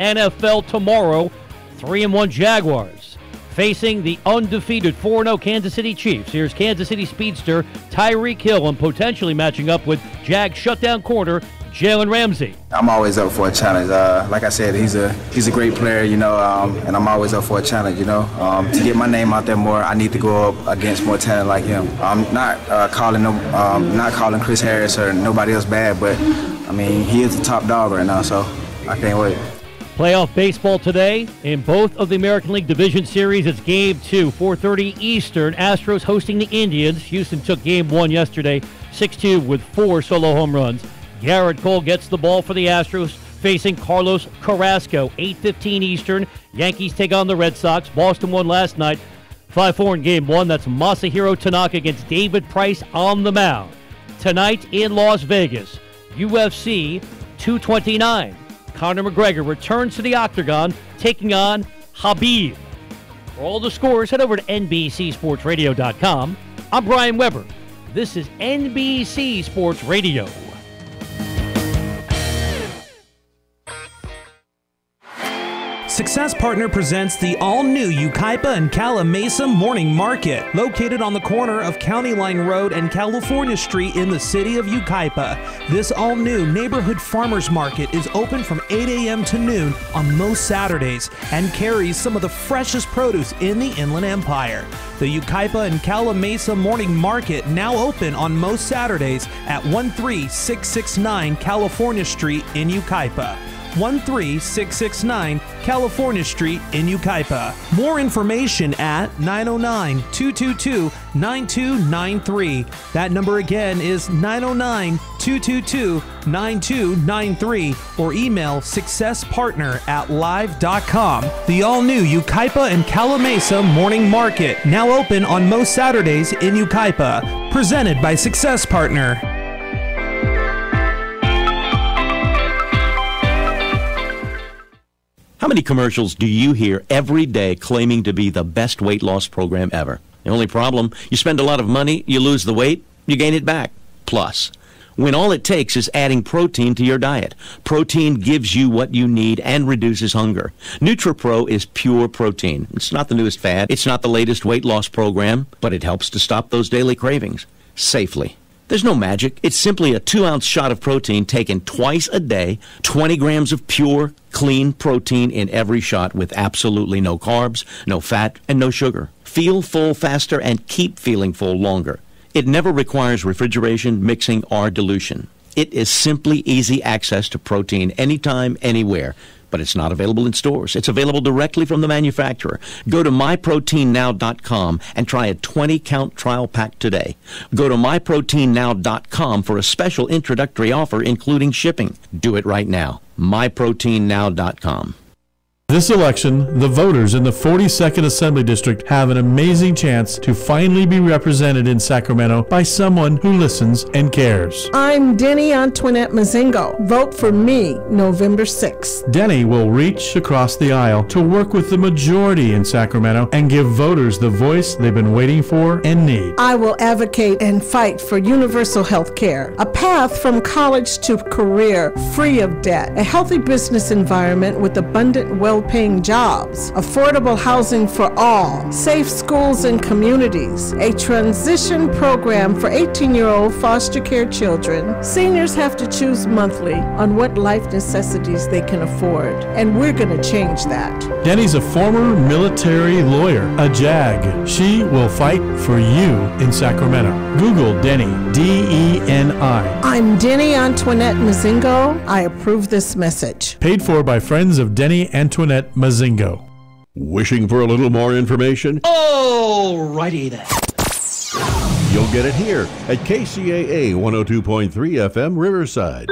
NFL tomorrow. 3-1 Jaguars facing the undefeated 4-0 Kansas City Chiefs. Here's Kansas City speedster Tyreek Hill and potentially matching up with Jag shutdown corner Jalen Ramsey. I'm always up for a challenge. Like I said, he's a great player, you know, and I'm always up for a challenge, you know. To get my name out there more, I need to go up against more talent like him. I'm not calling Chris Harris or nobody else bad, but I mean, he is the top dog right now, so I can't wait. Playoff baseball today in both of the American League Division Series. It's Game 2, 4:30 Eastern. Astros hosting the Indians. Houston took Game 1 yesterday, 6-2 with 4 solo home runs. Garrett Cole gets the ball for the Astros, facing Carlos Carrasco. 8:15 Eastern. Yankees take on the Red Sox. Boston won last night, 5-4 in Game 1. That's Masahiro Tanaka against David Price on the mound. Tonight in Las Vegas, UFC 229. Conor McGregor returns to the octagon, taking on Khabib. For all the scores, head over to NBCSportsRadio.com. I'm Brian Weber. This is NBC Sports Radio. Success Partner presents the all-new Yucaipa and Cala Mesa Morning Market, located on the corner of County Line Road and California Street in the city of Yucaipa. This all-new neighborhood farmers market is open from 8 a.m. to noon on most Saturdays and carries some of the freshest produce in the Inland Empire. The Yucaipa and Cala Mesa Morning Market now open on most Saturdays at 13669 California Street in Yucaipa. 13669 California Street in Yucaipa. More information at 909-222-9293. That number again is 909-222-9293 or email successpartner@live.com. The all-new Yucaipa and Cala Mesa Morning Market, now open on most Saturdays in Yucaipa. Presented by Success Partner. How many commercials do you hear every day claiming to be the best weight loss program ever? The only problem, you spend a lot of money, you lose the weight, you gain it back. Plus, when all it takes is adding protein to your diet. Protein gives you what you need and reduces hunger. NutriPro is pure protein. It's not the newest fad. It's not the latest weight loss program, but it helps to stop those daily cravings safely. There's no magic. It's simply a 2-ounce shot of protein taken twice a day, 20 grams of pure, clean protein in every shot with absolutely no carbs, no fat, and no sugar. Feel full faster and keep feeling full longer. It never requires refrigeration, mixing, or dilution. It is simply easy access to protein anytime, anywhere. But it's not available in stores. It's available directly from the manufacturer. Go to myproteinnow.com and try a 20-count trial pack today. Go to myproteinnow.com for a special introductory offer, including shipping. Do it right now. myproteinnow.com. This election, the voters in the 42nd Assembly District have an amazing chance to finally be represented in Sacramento by someone who listens and cares. I'm Denny Antoinette Mazingo. Vote for me November 6th. Denny will reach across the aisle to work with the majority in Sacramento and give voters the voice they've been waiting for and need. I will advocate and fight for universal health care, a path from college to career free of debt, a healthy business environment with abundant well-paying jobs, affordable housing for all, safe schools and communities, a transition program for 18-year-old foster care children. Seniors have to choose monthly on what life necessities they can afford, and we're going to change that. Denny's a former military lawyer, a JAG. She will fight for you in Sacramento. Google Denny, D-E-N-I. I'm Denny Antoinette Mazingo. I approve this message. Paid for by friends of Denny Antoinette Mazingo. Wishing for a little more information? Alrighty then. You'll get it here at KCAA 102.3 FM Riverside.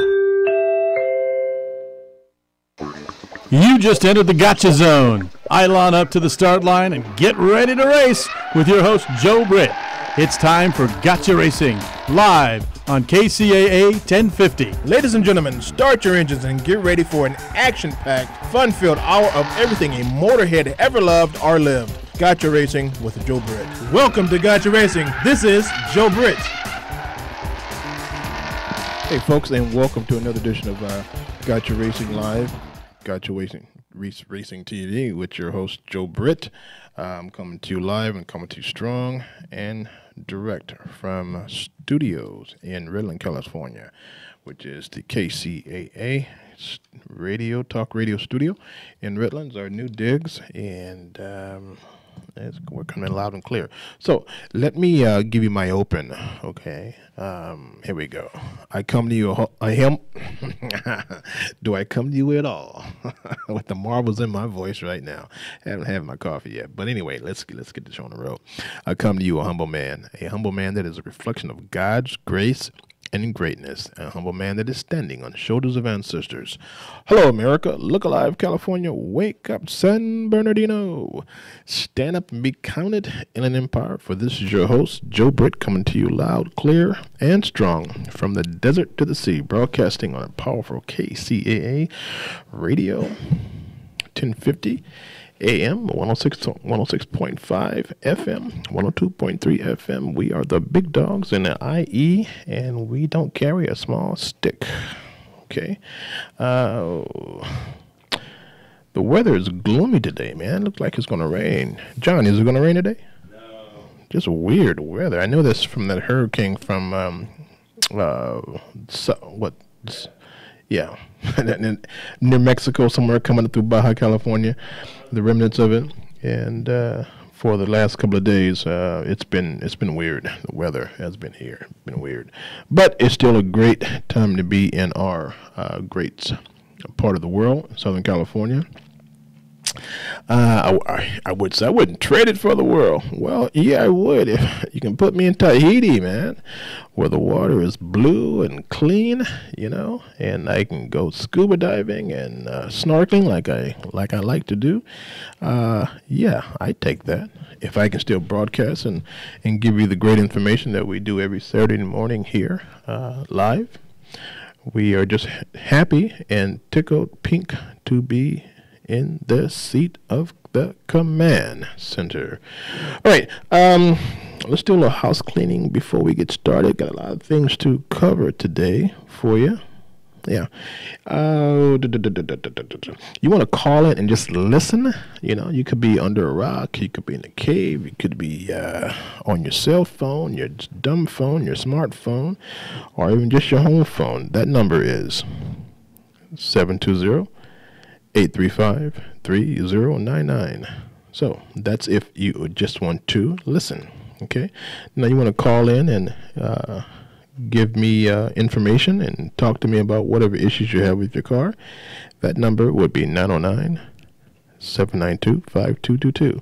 You just entered the Gotcha Zone. Eilon up to the start line and get ready to race with your host, Joe Britt. It's time for Gotcha Racing, live on KCAA 1050. Ladies and gentlemen, start your engines and get ready for an action-packed, fun-filled hour of everything a motorhead ever loved or lived. Gotcha Racing with Joe Britt. Welcome to Gotcha Racing. This is Joe Britt. Hey folks, and welcome to another edition of Gotcha Racing Live. Gotcha Racing TV with your host, Joe Britt. I'm coming to you live and coming to you strong and direct from studios in Redland, California, which is the KCAA Talk Radio Studio in Redlands, our new digs, and we're coming loud and clear. So let me give you my open, okay? Here we go. I come to you, do I come to you at all? With the marbles in my voice right now. I haven't had my coffee yet. But anyway, let's get this on the road. I come to you a humble man that is a reflection of God's grace and greatness, a humble man that is standing on the shoulders of ancestors. Hello, America. Look alive, California. Wake up, San Bernardino. Stand up and be counted in an empire. For this is your host, Joe Britt, coming to you loud, clear, and strong from the desert to the sea, broadcasting on a powerful KCAA radio, 1050 AM, 106.5 FM, 102.3 FM. We are the big dogs in the IE, and we don't carry a small stick. Okay. The weather is gloomy today, man. Looks like it's going to rain. John, is it going to rain today? No. Just weird weather. I know this from that hurricane from, yeah, near Mexico somewhere, coming through Baja California, the remnants of it. And for the last couple of days, it's been weird. The weather has been here, been weird. But it's still a great time to be in our great part of the world, Southern California. I would say I wouldn't trade it for the world. Well, yeah, I would. If you can put me in Tahiti, man, where the water is blue and clean, and I can go scuba diving and snorkeling like I like to do. Yeah, I take that. If I can still broadcast and give you the great information that we do every Saturday morning here live, we are just happy and tickled pink to be in the seat of the command center. All right, let's do a little house cleaning before we get started. Got a lot of things to cover today for you. Yeah. You want to call in and just listen? You could be under a rock. You could be in a cave. You could be on your cell phone, your dumb phone, your smartphone, or even just your home phone. That number is 720-835-3099. So that's if you just want to listen. Okay. Now you want to call in and give me information and talk to me about whatever issues you have with your car. That number would be 909-792-5222.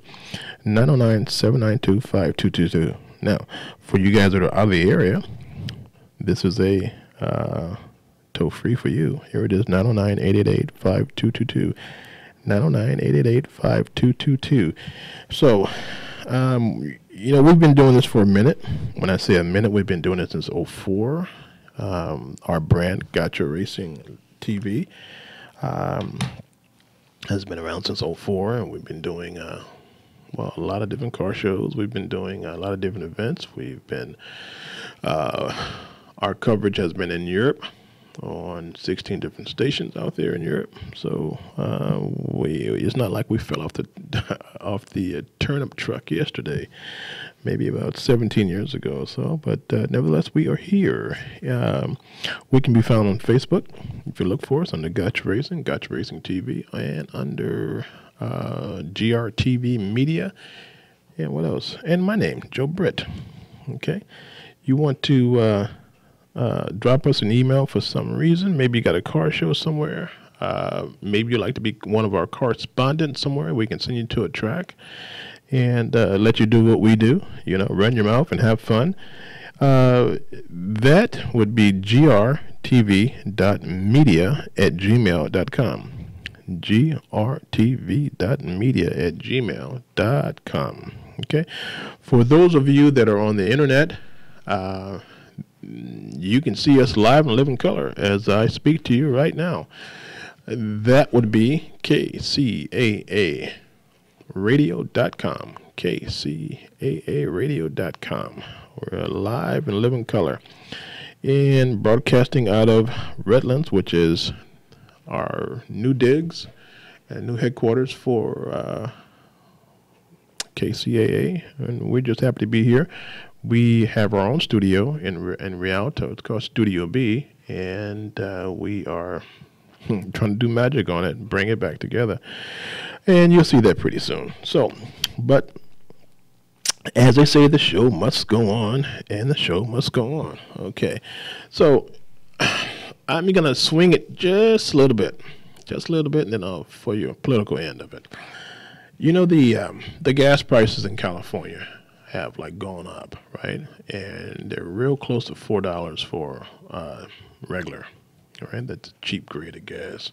909-792-5222. Now, for you guys that are out of the area, this is a toll free for you. Here it is, 909-888-5222. 909-888-5222. So, we've been doing this for a minute. When I say a minute, we've been doing it since 2004. Our brand, Gotcha Racing TV, has been around since 2004, and we've been doing a lot of different car shows. We've been doing a lot of different events. We've been, our coverage has been in Europe on 16 different stations out there in Europe. So it's not like we fell off the turnip truck yesterday, maybe about 17 years ago or so. But nevertheless, we are here. We can be found on Facebook if you look for us under Gotcha Racing TV, and under GRTV Media. And what else? And my name, Joe Britt. Okay. You want to drop us an email for some reason. Maybe you got a car show somewhere. Maybe you'd like to be one of our correspondents somewhere. We can send you to a track and let you do what we do, run your mouth and have fun. That would be grtv.media@gmail.com. grtv.media@gmail.com. Okay. For those of you that are on the internet, you can see us live and live in color as I speak to you right now. That would be KCAAradio.com. KCAAradio.com. We're live and live in color. And broadcasting out of Redlands, which is our new digs, a new headquarters for KCAA, and we're just happy to be here. We have our own studio in Rialto. It's called Studio B, and we are trying to do magic on it and bring it back together. And you'll see that pretty soon. So, but as they say, the show must go on, and the show must go on. Okay, so I'm going to swing it just a little bit, and then I'll for your political end of it. You know, the gas prices in California have like gone up, right? And they're real close to $4 for regular, right? That's cheap grade of gas.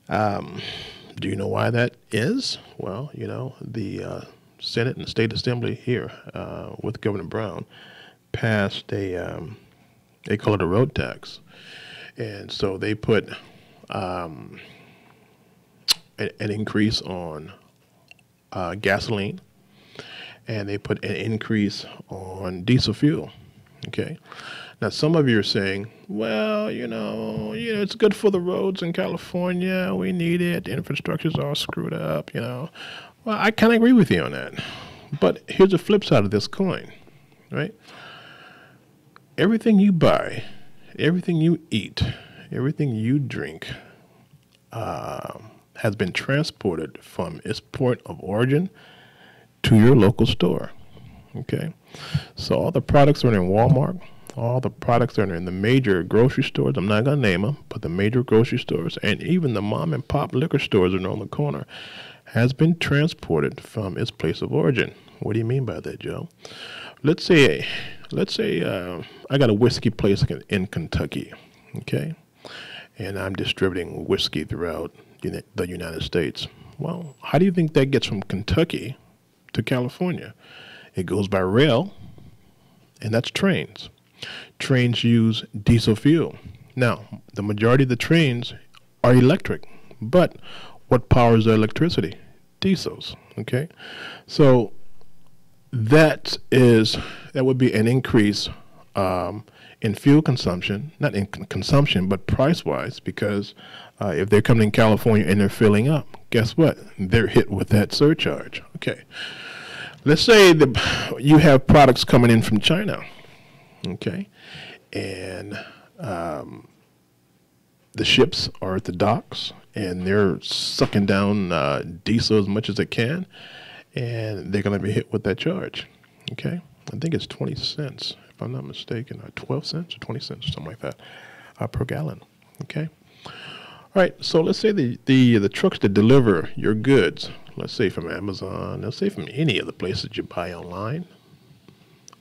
Do you know why that is? Well, you know, the Senate and State Assembly here with Governor Brown passed they call it a road tax. And so they put an increase on gasoline, and they put an increase on diesel fuel. Okay. Now, some of you are saying, well, you know, it's good for the roads in California. We need it. The infrastructure's all screwed up, you know. Well, I kind of agree with you on that. But here's the flip side of this coin, right? Everything you buy, everything you eat, everything you drink has been transported from its point of origin to your local store, okay? So all the products that are in Walmart, all the products that are in the major grocery stores, I'm not going to name them, but the major grocery stores and even the mom and pop liquor stores that are on the corner has been transported from its place of origin. What do you mean by that, Joe? Let's say I got a whiskey place in Kentucky, okay? And I'm distributing whiskey throughout the United States. Well, how do you think that gets from Kentucky to California? It goes by rail, and that's trains. Trains use diesel fuel. Now, the majority of the trains are electric, but what powers the electricity? Diesels, okay? So that would be an increase in fuel consumption, not in consumption, but price-wise, because if they're coming in California and they're filling up, guess what? They're hit with that surcharge. Okay. Let's say you have products coming in from China, okay, and the ships are at the docks, and they're sucking down diesel as much as they can, and they're going to be hit with that charge, okay? I think it's 20 cents, if I'm not mistaken, or 12 cents or 20 cents or something like that per gallon, okay? All right, so let's say the trucks that deliver your goods, let's say from Amazon, let's say from any of the places you buy online,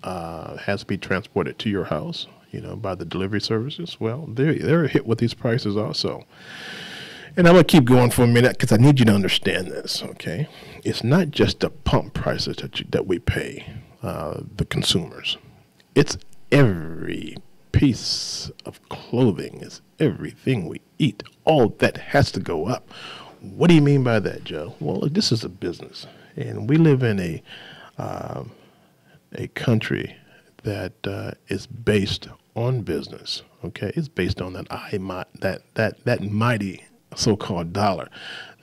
has to be transported to your house, you know, by the delivery services. Well, they're hit with these prices also. And I'm going to keep going for a minute because I need you to understand this, okay? It's not just the pump prices that we pay, the consumers. It's every piece of clothing, it's everything we eat. All that has to go up. What do you mean by that, Joe? Well, this is a business, and we live in a country that is based on business. Okay, it's based on that mighty so-called dollar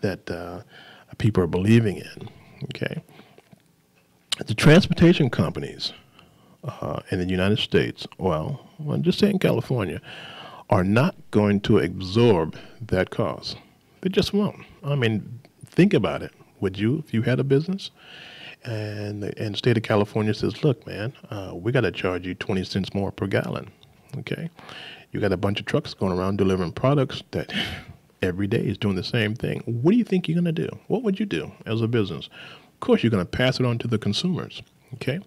that people are believing in. Okay, the transportation companies in the United States, well, just say in California, are not going to absorb that cost. They just won't. I mean, think about it. Would you, if you had a business, and the state of California says, look, man, we got to charge you 20 cents more per gallon, okay? You got a bunch of trucks going around delivering products that every day is doing the same thing. What do you think you're going to do? What would you do as a business? Of course, you're going to pass it on to the consumers, okay?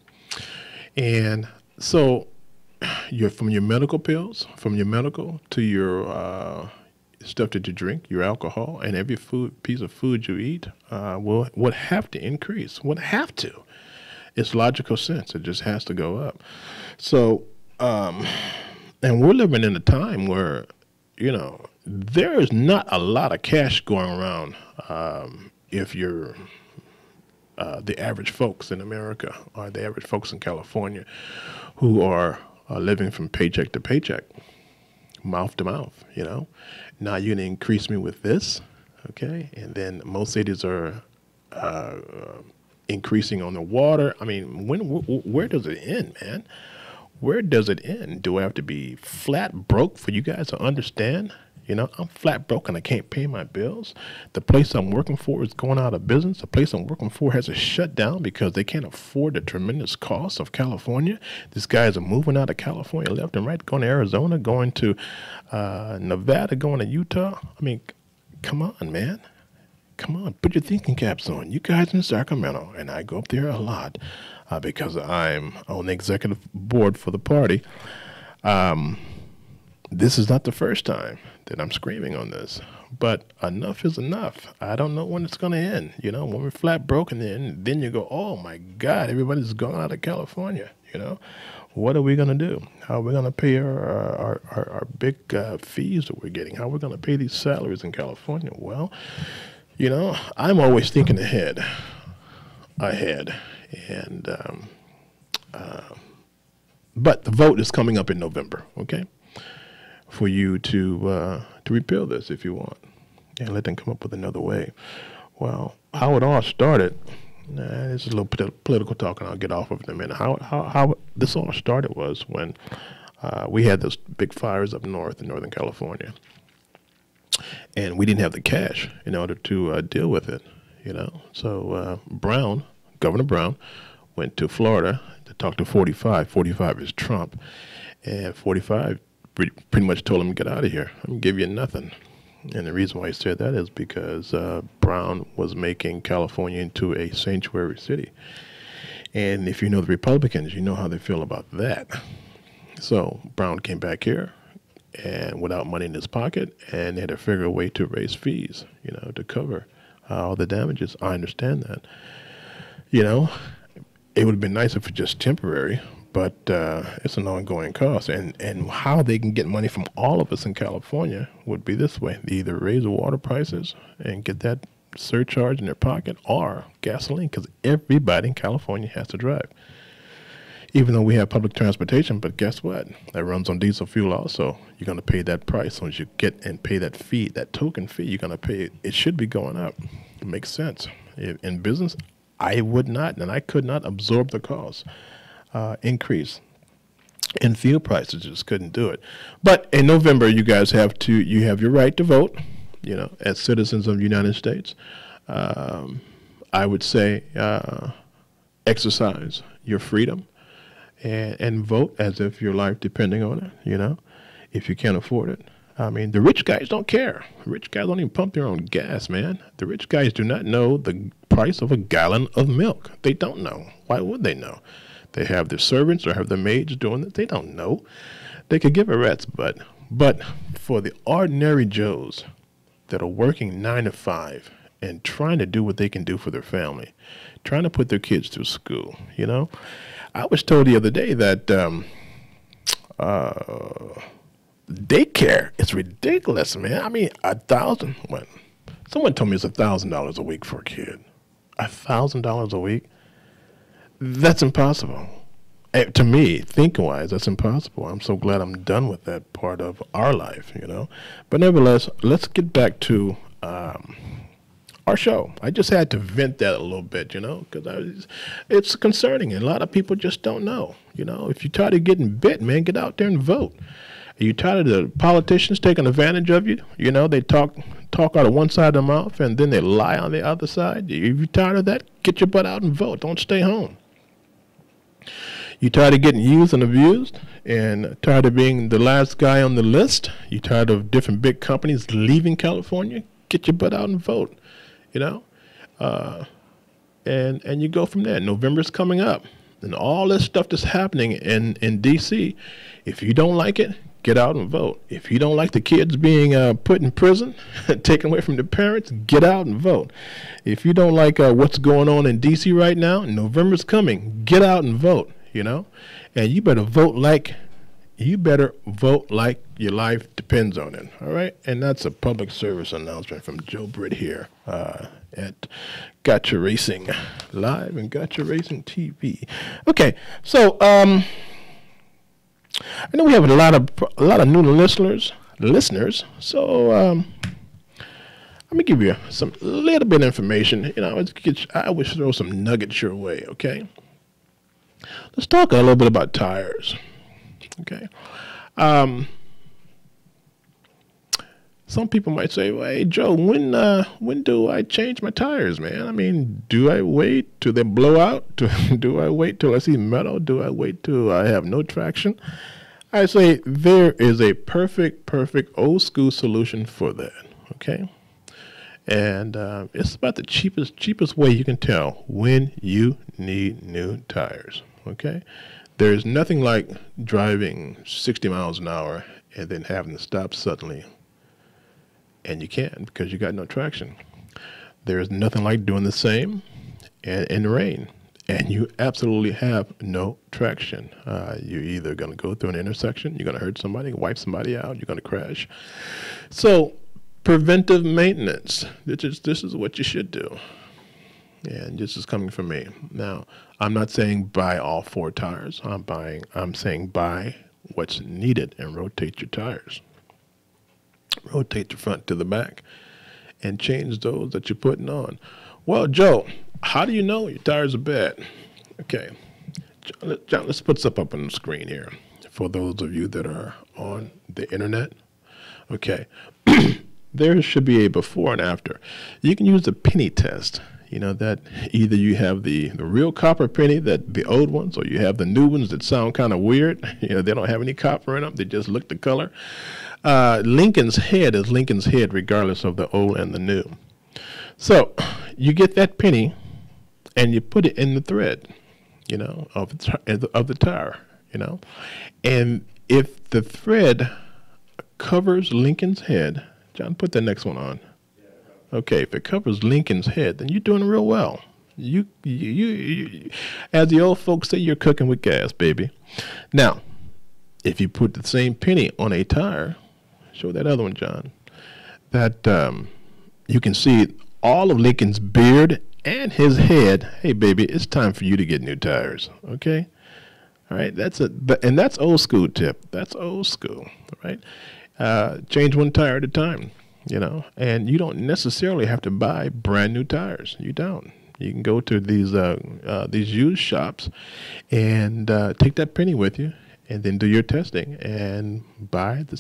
And so from your medical pills, from your medical to your stuff that you drink, your alcohol, and every piece of food you eat would have to increase. Would have to. It's logical sense. It just has to go up. So, and we're living in a time where, you know, there is not a lot of cash going around if you're the average folks in America or the average folks in California who are living from paycheck to paycheck, mouth to mouth, you know. Now you're going to increase me with this, okay? And then most cities are increasing on the water. I mean, where does it end, man? Where does it end? Do I have to be flat broke for you guys to understand? You know, I'm flat broke and I can't pay my bills. The place I'm working for is going out of business. The place I'm working for has to shut down because they can't afford the tremendous cost of California. These guys are moving out of California left and right, going to Arizona, going to Nevada, going to Utah. I mean, come on, man. Come on, put your thinking caps on. You guys in Sacramento, and I go up there a lot because I'm on the executive board for the party. This is not the first time that I'm screaming on this, but enough is enough. I don't know when it's going to end. You know, when we're flat broken, then you go, oh my God, everybody's gone out of California. You know, what are we going to do? How are we going to pay our big fees that we're getting? How are we going to pay these salaries in California? Well, you know, I'm always thinking ahead, and but the vote is coming up in November, okay, for you to repeal this if you want, and let them come up with another way. Well, how it all started, this is a little political talk, and I'll get off of it in a minute. How this all started was when we had those big fires up north in Northern California. And we didn't have the cash in order to deal with it, you know. So Governor Brown, went to Florida to talk to 45. 45 is Trump. And 45 pretty much told him to get out of here. I'm going to give you nothing. And the reason why he said that is because Brown was making California into a sanctuary city. And if you know the Republicans, you know how they feel about that. So Brown came back here, and without money in his pocket, and they had to figure a way to raise fees, you know, to cover all the damages. I understand that. You know, it would have been nice if it was just temporary, but it's an ongoing cost. And how they can get money from all of us in California would be this way. They either raise the water prices and get that surcharge in their pocket, or gasoline, because everybody in California has to drive. Even though we have public transportation, but guess what? That runs on diesel fuel also. You're going to pay that price. Once you get and pay that fee, that token fee, you're going to pay it. It should be going up. It makes sense. In business, I would not, and I could not absorb the cost increase in fuel prices. Just couldn't do it. But in November, you guys have your right to vote, you know, as citizens of the United States. I would say exercise your freedom. And vote as if your life depending on it, you know, if you can't afford it. I mean, the rich guys don't care. The rich guys don't even pump their own gas, man. The rich guys do not know the price of a gallon of milk. They don't know. Why would they know? They have their servants or have their maids doing it. They don't know. They could give a rat's butt. But for the ordinary Joes that are working 9 to 5 and trying to do what they can do for their family, trying to put their kids through school, you know, I was told the other day that daycare is ridiculous, man. I mean, $1,000. Well, someone told me it's $1,000 a week for a kid. $1,000 a week? That's impossible. To me, thinking-wise, that's impossible. I'm so glad I'm done with that part of our life, you know. But nevertheless, let's get back to our show. I just had to vent that a little bit, you know, because it's concerning, and a lot of people just don't know. You know, if you're tired of getting bit, man, get out there and vote. Are you tired of the politicians taking advantage of you? You know, they talk out of one side of their mouth, and then they lie on the other side. If you're tired of that, get your butt out and vote. Don't stay home. You tired of getting used and abused, and tired of being the last guy on the list? You tired of different big companies leaving California? Get your butt out and vote. You know, and you go from there. November's coming up, and all this stuff that's happening in D.C., if you don't like it, get out and vote. If you don't like the kids being put in prison, taken away from their parents, get out and vote. If you don't like what's going on in D.C. right now, November's coming, get out and vote, you know, and you better vote like your life depends on it, all right? And that's a public service announcement from Joe Britt here at Gotcha Racing Live and Gotcha Racing TV. Okay, so I know we have a lot of new listeners. So let me give you some little bit of information. You know, I always throw some nuggets your way, okay? Let's talk a little bit about tires, okay? Some people might say, well, hey, Joe, when do I change my tires, man? I mean, do I wait till they blow out? Do I wait till I see metal? Do I wait till I have no traction? I say there is a perfect old school solution for that, okay? And it's about the cheapest way you can tell when you need new tires, okay? There's nothing like driving 60 miles an hour and then having to stop suddenly. And you can't because you got no traction. There's nothing like doing the same in the rain, and you absolutely have no traction. You're either going to go through an intersection, you're going to hurt somebody, wipe somebody out, you're going to crash. So preventive maintenance, this is what you should do. And this is coming from me. Now, I'm not saying buy all 4 tires. I'm saying buy what's needed and rotate your tires. Rotate the front to the back and change those that you're putting on. Well, Joe, how do you know your tires are bad? Okay, John, let's put stuff up on the screen here for those of you that are on the internet. Okay, there should be a before and after. You can use the penny test. You know, that either you have the real copper penny, that the old ones, or you have the new ones that sound kind of weird. You know, they don't have any copper in them. They just look the color. Lincoln's head is Lincoln's head regardless of the old and the new. So you get that penny and you put it in the thread, you know, of the tire, you know. And if the thread covers Lincoln's head, John, put the next one on. Okay, if it covers Lincoln's head, then you're doing real well. You as the old folks say, you're cooking with gas, baby. Now, if you put the same penny on a tire, show that other one, John, that you can see all of Lincoln's beard and his head. Hey, baby, it's time for you to get new tires, okay? All right, and that's old school tip. That's old school, right? Change one tire at a time. You know, and you don't necessarily have to buy brand new tires. You don't. You can go to these used shops and take that penny with you, and then do your testing and buy the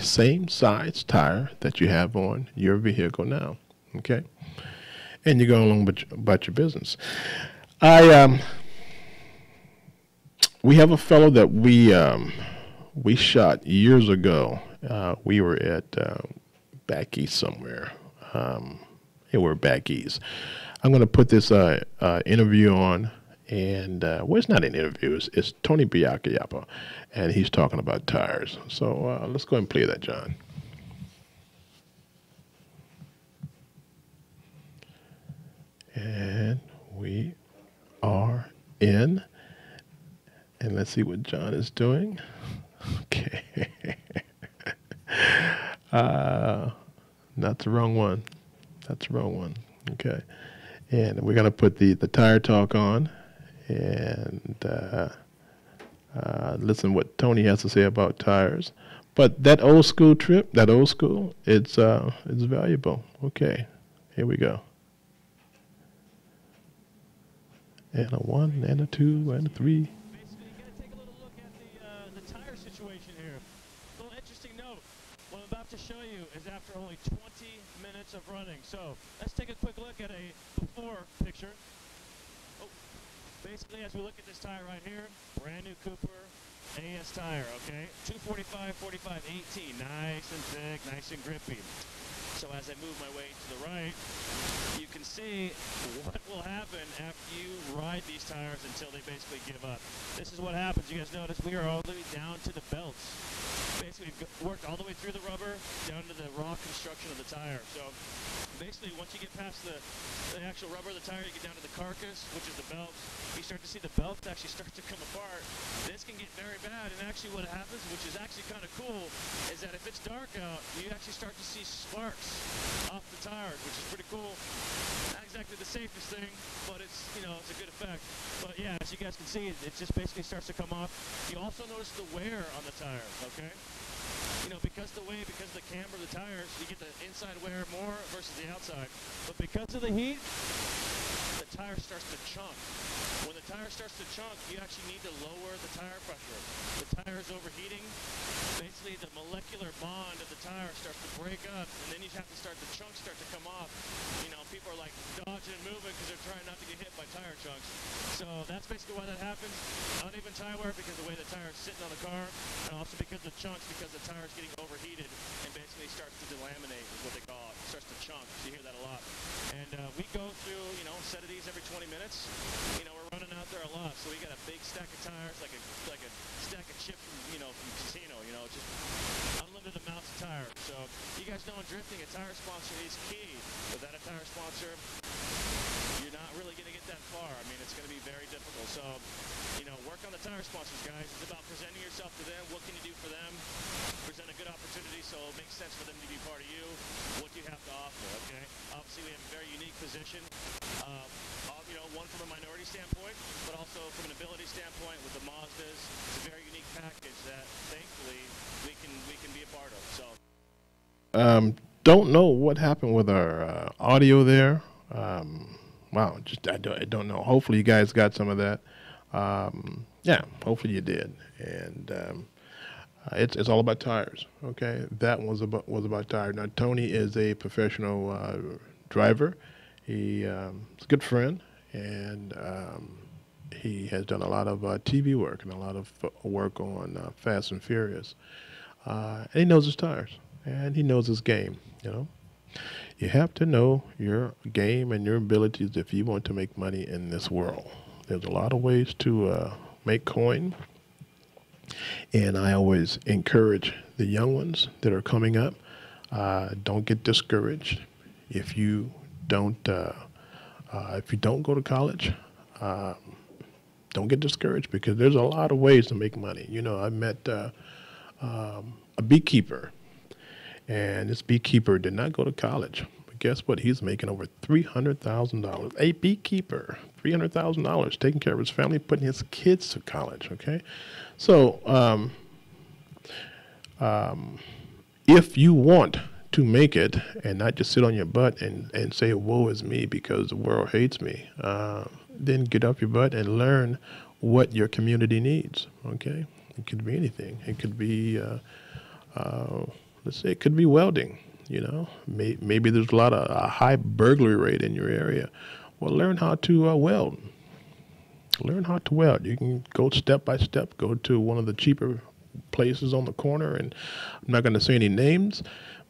same size tire that you have on your vehicle now. Okay, and you go along about your business. We have a fellow that we shot years ago. We were at back east somewhere. We're back east. I'm going to put this interview on, and well, it's not an interview. It's Tony Biacchiappa, and he's talking about tires. So let's go ahead and play that, John. And we are in, and let's see what John is doing. Okay. Not the wrong one. That's the wrong one. Okay. And we're going to put the tire talk on and listen what Tony has to say about tires. But that old school trip, it's valuable. Okay. Here we go. And a 1 and a 2 and a 3. Basically, you got to take a little look at the tire situation here. A little interesting note. What I'm about to show you is after only 20 minutes of running. So let's take a quick look at a before picture. Oh, basically, as we look at this tire right here, brand new Cooper AS tire, okay? 245, 45, 18, nice and thick, nice and grippy. So as I move my way to the right, you can see what will happen after you ride these tires until they basically give up. This is what happens. You guys notice we are all the way down to the belts. Basically, we've worked all the way through the rubber down to the raw construction of the tire. So basically, once you get past the actual rubber of the tire, you get down to the carcass, which is the belts. You start to see the belts actually start to come apart. This can get very bad. And actually what happens, which is actually kind of cool, is that if it's dark out, you actually start to see sparks off the tires, which is pretty cool. Not exactly the safest thing, but it's, you know, it's a good effect. But yeah, as you guys can see, it just basically starts to come off. You also notice the wear on the tires, okay? because of the camber of the tires, you get the inside wear more versus the outside. But because of the heat, the tire starts to chunk. When the tire starts to chunk, you actually need to lower the tire pressure. The tire is overheating. Basically, the molecular bond of the tire starts to break up, and then you have to start the chunks start to come off. People are like dodging and moving because they're trying not to get hit by tire chunks. So that's basically why that happens. Uneven tire wear because of the way the tire is sitting on the car, and also because of the chunks, because the tire is getting overheated and basically starts to delaminate, is what they call it. It starts to chunk. So you hear that a lot. And we go through, a set of these every 20 minutes. We're running out there a lot, so we got a big stack of tires, like a stack of chips from casino. Just unlimited amounts of tires. So you guys know in drifting, a tire sponsor is key. Without a tire sponsor, you're not really going to get that far. I mean, it's going to be very difficult. So, work on the tire sponsors, guys. It's about presenting yourself to them. What can you do for them? Present a good opportunity so it makes sense for them to be part of you. What do you have to offer, okay? Obviously, we have a very unique position. One from a minority standpoint, but also from an ability standpoint with the Mazdas. It's a very unique package that, thankfully, we can be a part of. So. Don't know what happened with our audio there. Wow, I don't know. Hopefully you guys got some of that. Yeah, hopefully you did. And it's all about tires. Okay, that was about tires. Now Tony is a professional driver. He's a good friend, and he has done a lot of TV work and a lot of work on Fast and Furious. And he knows his tires, and he knows his game. You have to know your game and your abilities if you want to make money in this world. There's a lot of ways to make coin, and I always encourage the young ones that are coming up, don't get discouraged. If you don't go to college, don't get discouraged, because there's a lot of ways to make money. I met a beekeeper, and this beekeeper did not go to college. But guess what? He's making over $300,000. A beekeeper, $300,000, taking care of his family, putting his kids to college, okay? So if you want to make it and not just sit on your butt and say, woe is me because the world hates me, then get off your butt and learn what your community needs, okay? It could be anything. It could be, let's say it could be welding, Maybe there's a high burglary rate in your area. Well, learn how to weld. Learn how to weld. You can go step by step, go to one of the cheaper places on the corner, and I'm not going to say any names,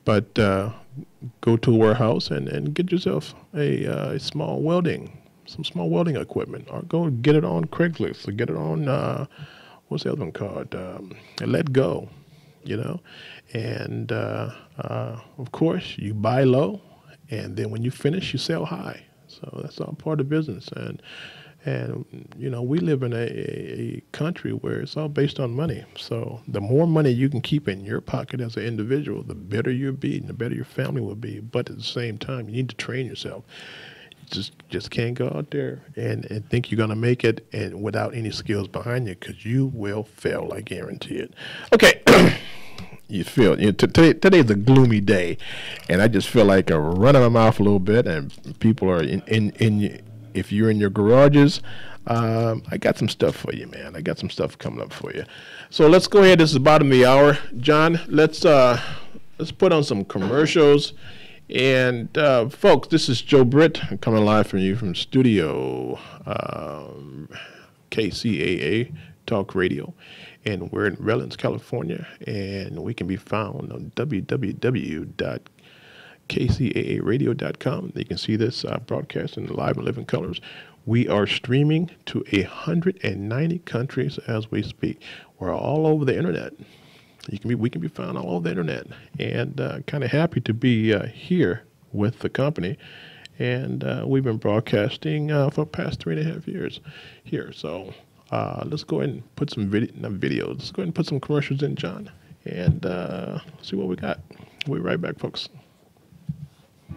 but go to a warehouse and get yourself some small welding equipment, or go get it on Craigslist, or get it on, what's the other one called? Let Go, and of course you buy low, and then when you finish, you sell high. So that's all part of business, and we live in a country where it's all based on money. So the more money you can keep in your pocket as an individual, the better you'll be, and the better your family will be. But at the same time, you need to train yourself. You just can't go out there and think you're going to make it and without any skills behind you, because you will fail. I guarantee it. Okay. You feel today's a gloomy day, and I just feel like running my mouth a little bit, and people are in if you're in your garages, I got some stuff for you, man. I got some stuff coming up for you. So let's go ahead. This is the bottom of the hour. John, let's put on some commercials. And folks, this is Joe Britt coming live from you from studio KCAA Talk Radio. And we're in Redlands, California, and we can be found on www.kcaaradio.com. You can see this broadcast in live and living colors. We are streaming to 190 countries as we speak. We're all over the internet. We can be found all over the internet, and kind of happy to be here with the company. And we've been broadcasting for the past 3.5 years here. So let's go ahead and put some videos. Let's go ahead and put some commercials in, John, and see what we got. We'll be right back, folks.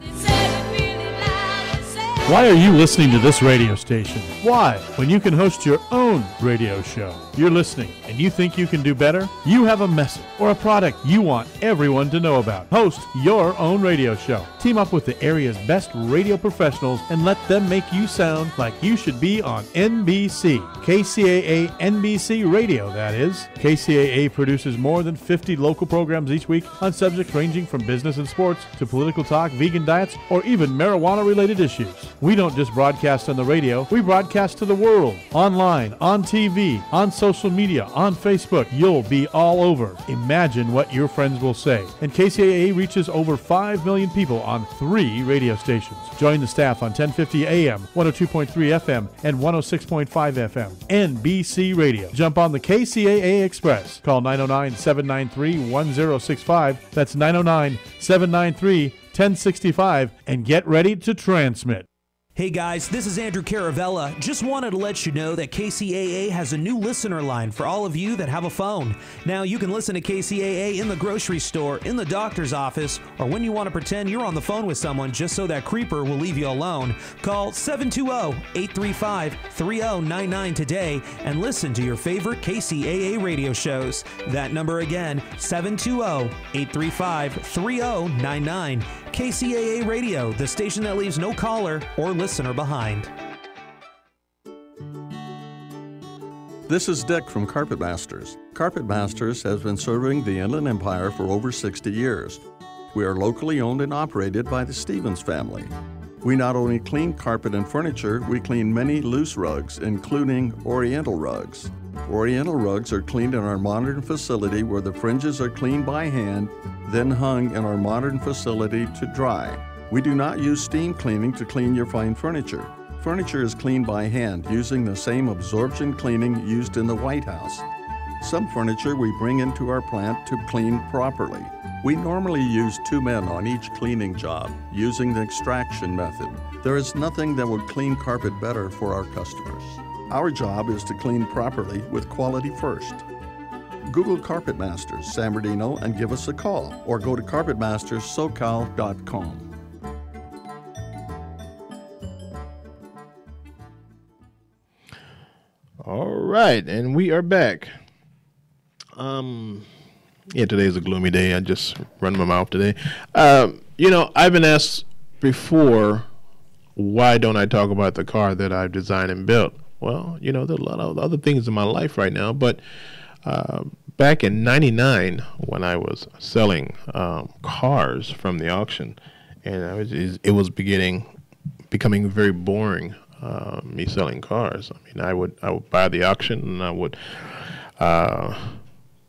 They said it really loud, they said Why are you listening to this radio station? Why, when you can host your own radio show? You're listening and you think you can do better? You have a message or a product you want everyone to know about. Host your own radio show. Team up with the area's best radio professionals and let them make you sound like you should be on NBC. KCAA NBC Radio, that is. KCAA produces more than 50 local programs each week on subjects ranging from business and sports to political talk, vegan diets, or even marijuana-related issues. We don't just broadcast on the radio, we broadcast to the world. Online, on TV, on social media, on Facebook. You'll be all over. Imagine what your friends will say. And KCAA reaches over 5 million people on 3 radio stations. Join the staff on 1050 AM, 102.3 FM, and 106.5 FM. NBC Radio. Jump on the KCAA Express. Call 909-793-1065. That's 909-793-1065 and get ready to transmit. Hey guys, this is Andrew Caravella. Just wanted to let you know that KCAA has a new listener line for all of you that have a phone. Now you can listen to KCAA in the grocery store, in the doctor's office, or when you want to pretend you're on the phone with someone just so that creeper will leave you alone. Call 720-835-3099 today and listen to your favorite KCAA radio shows. That number again, 720-835-3099. KCAA Radio, the station that leaves no caller or listener behind. This is Dick from Carpet Masters. Carpet Masters has been serving the Inland Empire for over 60 years. We are locally owned and operated by the Stevens family. We not only clean carpet and furniture, we clean many loose rugs, including Oriental rugs. Oriental rugs are cleaned in our modern facility where the fringes are cleaned by hand, then hung in our modern facility to dry. We do not use steam cleaning to clean your fine furniture. Furniture is cleaned by hand using the same absorption cleaning used in the White House. Some furniture we bring into our plant to clean properly. We normally use 2 men on each cleaning job using the extraction method. There is nothing that will clean carpet better for our customers. Our job is to clean properly with quality first. Google Carpet Masters San Bernardino and give us a call, or go to carpetmasterssocal.com. All right, and we are back. Today's a gloomy day. I just run my mouth today. I've been asked before, why don't I talk about the car that I've designed and built? Well, there are a lot of other things in my life right now, but back in '99, when I was selling cars from the auction, and it was becoming very boring, me selling cars. I mean, I would buy the auction, and I would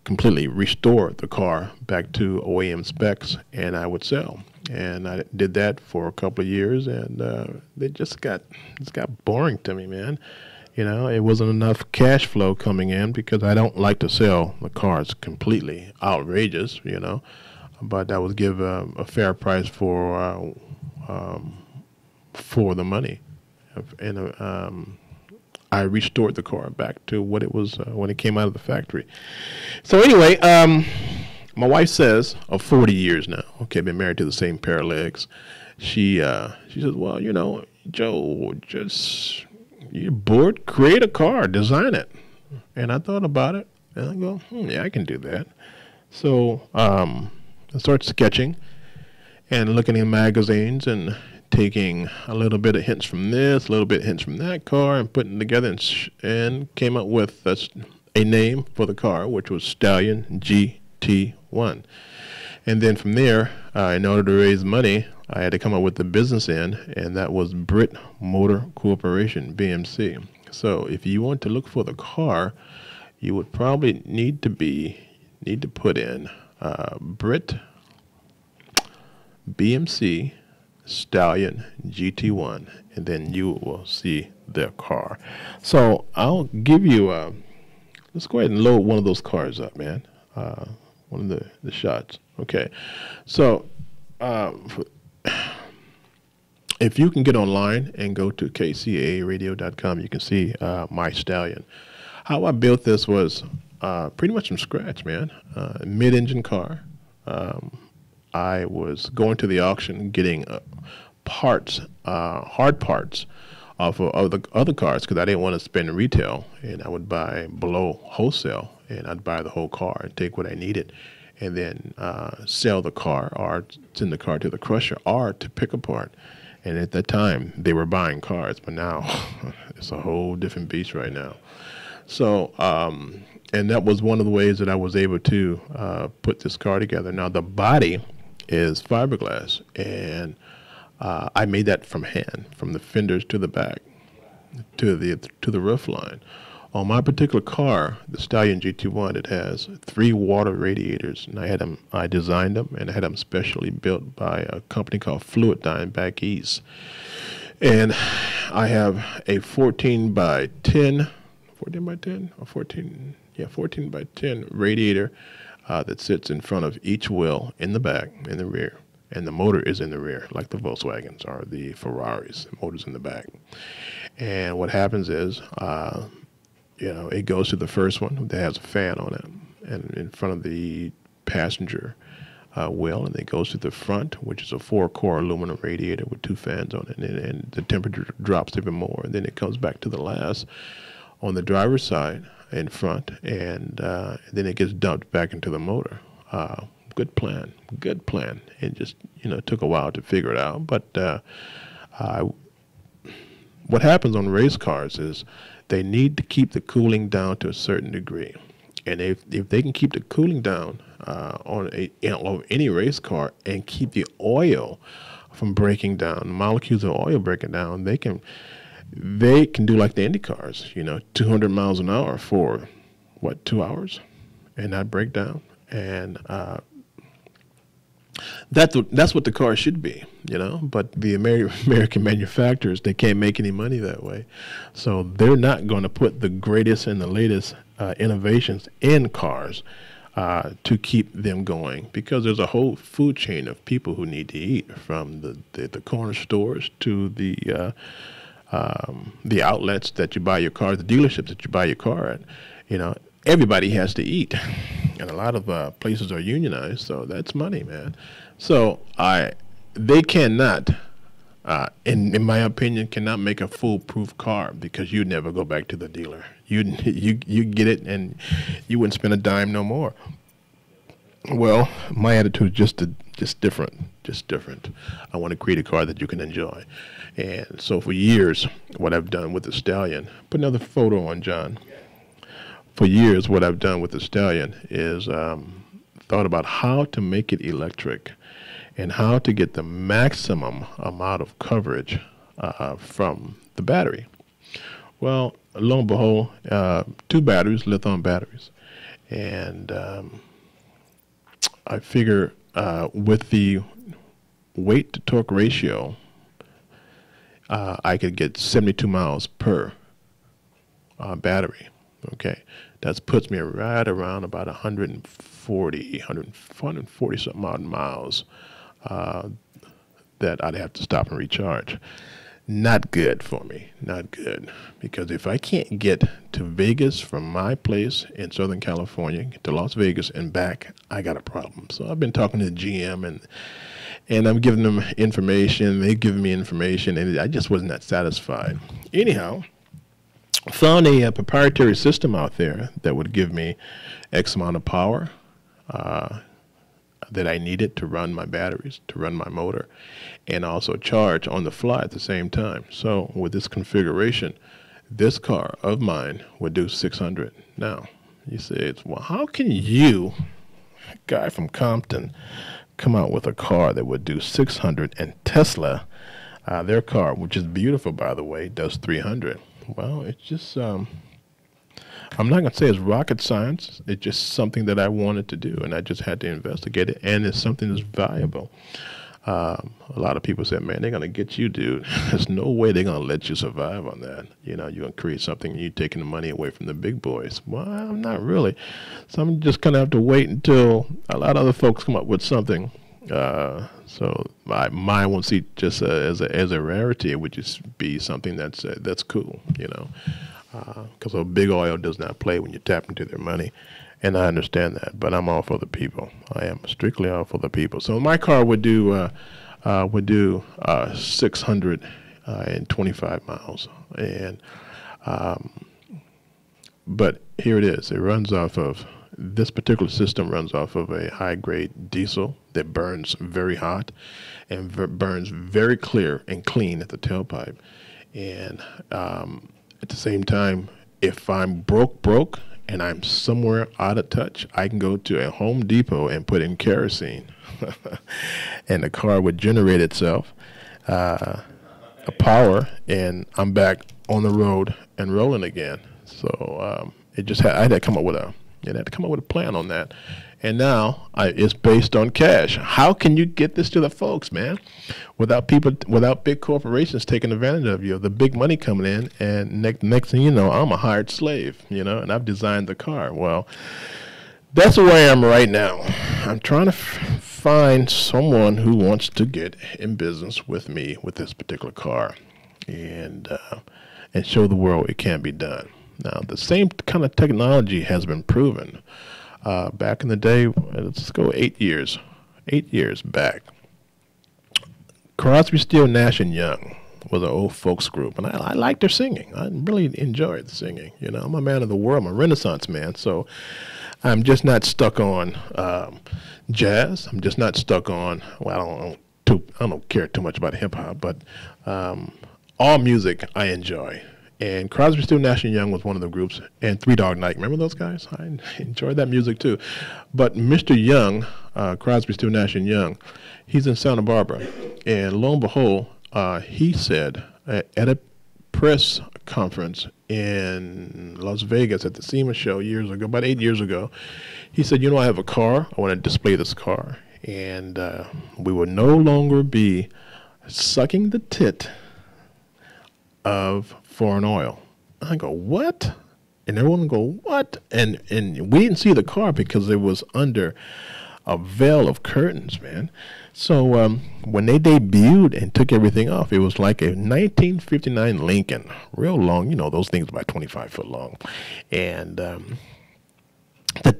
completely restore the car back to OEM specs, and I would sell. And I did that for a couple of years, and it got boring to me, man. It wasn't enough cash flow coming in because I don't like to sell the cars completely outrageous, but I would give a fair price for the money. And I restored the car back to what it was when it came out of the factory. So anyway, my wife says, of 40 years now, okay, been married to the same pair of legs. She says, well, Joe, you're bored, create a car, design it. And I thought about it, and I go, yeah, I can do that. So I started sketching and looking in magazines and taking a little bit of hints from this, a little bit of hints from that car, and putting it together and came up with a name for the car, which was Stallion GT1. And then from there, in order to raise money, I had to come up with the business end, and that was Brit Motor Corporation, BMC. So if you want to look for the car, you would probably need to put in Brit BMC Stallion GT1, and then you will see their car. So I'll give you let's go ahead and load one of those cars up, man. One of the shots. Okay. So if you can get online and go to KCAAradio.com, you can see my Stallion. How I built this was pretty much from scratch, man. Mid-engine car. I was going to the auction, getting parts, hard parts, off of the other cars because I didn't want to spend retail, and I would buy below wholesale, and I'd buy the whole car and take what I needed, and then sell the car or send the car to the crusher or to pick apart. And at that time, they were buying cars, but now it's a whole different beast right now. So, and that was one of the ways that I was able to put this car together. Now, the body is fiberglass, and I made that from hand, from the fenders to the back, to the roof line. On my particular car, the Stallion GT1, it has 3 water radiators, and I designed them, and I had them specially built by a company called Fluidyne back east. And I have a 14 by 10 radiator that sits in front of each wheel in the back, in the rear. And the motor is in the rear, like the Volkswagens or the Ferraris. The motor's in the back. And what happens is, it goes to the first one that has a fan on it, and in front of the passenger wheel, and it goes to the front, which is a 4-core aluminum radiator with 2 fans on it, and the temperature drops even more. And then it comes back to the last on the driver's side in front, and then it gets dumped back into the motor. Good plan. It just, took a while to figure it out. But what happens on race cars is they need to keep the cooling down to a certain degree. And if they can keep the cooling down on any race car and keep the oil from breaking down, the molecules of oil breaking down, they can do like the Indy cars, 200 miles an hour for, 2 hours and not break down. And that's what the car should be, but the American manufacturers, they can't make any money that way. So they're not going to put the greatest and the latest innovations in cars to keep them going, because there's a whole food chain of people who need to eat, from the corner stores to the outlets that you buy your car, the dealerships that you buy your car at. Everybody has to eat, and a lot of places are unionized, so that's money, man. So they cannot, in my opinion, cannot make a foolproof car, because you'd never go back to the dealer. You get it, and you wouldn't spend a dime no more. Well, my attitude is just different. I want to create a car that you can enjoy, and so for years, what I've done with the Stallion. Put another photo on, John. For years, what I've done with the Stallion is thought about how to make it electric and how to get the maximum amount of coverage from the battery. Well, lo and behold, 2 batteries, lithium batteries. And I figure with the weight to torque ratio, I could get 72 miles per battery. Okay, that puts me right around about 140 something odd miles that I'd have to stop and recharge. Not good for me, not good. Because if I can't get to Vegas from my place in Southern California, get to Las Vegas and back, I got a problem. So I've been talking to the GM, and I'm giving them information, they've given me information, and I just wasn't that satisfied. Anyhow, found a proprietary system out there that would give me X amount of power that I needed to run my batteries, to run my motor, and also charge on the fly at the same time. So with this configuration, this car of mine would do 600. Now, you say, well, how can you, a guy from Compton, come out with a car that would do 600, and Tesla, their car, which is beautiful, by the way, does 300? Well, it's just, I'm not going to say it's rocket science. It's just something that I wanted to do, and I just had to investigate it, and it's something that's valuable. A lot of people said, man, they're going to get you, dude. There's no way they're going to let you survive on that. You're going to create something, and you're taking the money away from the big boys. Well, I'm not really. So I'm just going to have to wait until a lot of other folks come up with something. So mine won't see just as a rarity. It would just be something that's cool, because a big oil does not play when you tap into their money, and I understand that. But I'm all for the people. I am strictly all for the people. So my car would do would do 625 miles. And but here it is. It runs off of, this particular system runs off of a high-grade diesel that burns very hot and burns very clear and clean at the tailpipe. And at the same time, if I'm broke, and I'm somewhere out of touch, I can go to a Home Depot and put in kerosene, and the car would generate itself a power, and I'm back on the road and rolling again. So it just I had to come up with a plan on that, and now it's based on cash. How can you get this to the folks, man, without big corporations taking advantage of you, the big money coming in, and next thing you know, I'm a hired slave, and I've designed the car. Well, that's where I am right now. I'm trying to find someone who wants to get in business with me with this particular car, and show the world it can be done. Now, the same kind of technology has been proven. Back in the day, let's go 8 years back. Crosby, Still, Nash & Young was an old folks group, and I liked their singing. I really enjoyed the singing. I'm a man of the world. I'm a Renaissance man, so I'm just not stuck on jazz. I'm just not stuck on, well, I don't care too much about hip-hop, but all music I enjoy. And Crosby, Still, Nash & Young was one of the groups, and Three Dog Night. Remember those guys? I enjoyed that music too. But Mr. Young, Crosby, Still, Nash & Young, he's in Santa Barbara. And lo and behold, he said at a press conference in Las Vegas at the SEMA show years ago, about 8 years ago, he said, I have a car. I want to display this car. And we will no longer be sucking the tit of foreign oil. I go, what? And everyone go, what? And we didn't see the car because it was under a veil of curtains, man. So when they debuted and took everything off, it was like a 1959 Lincoln, real long, those things about 25 foot long. And the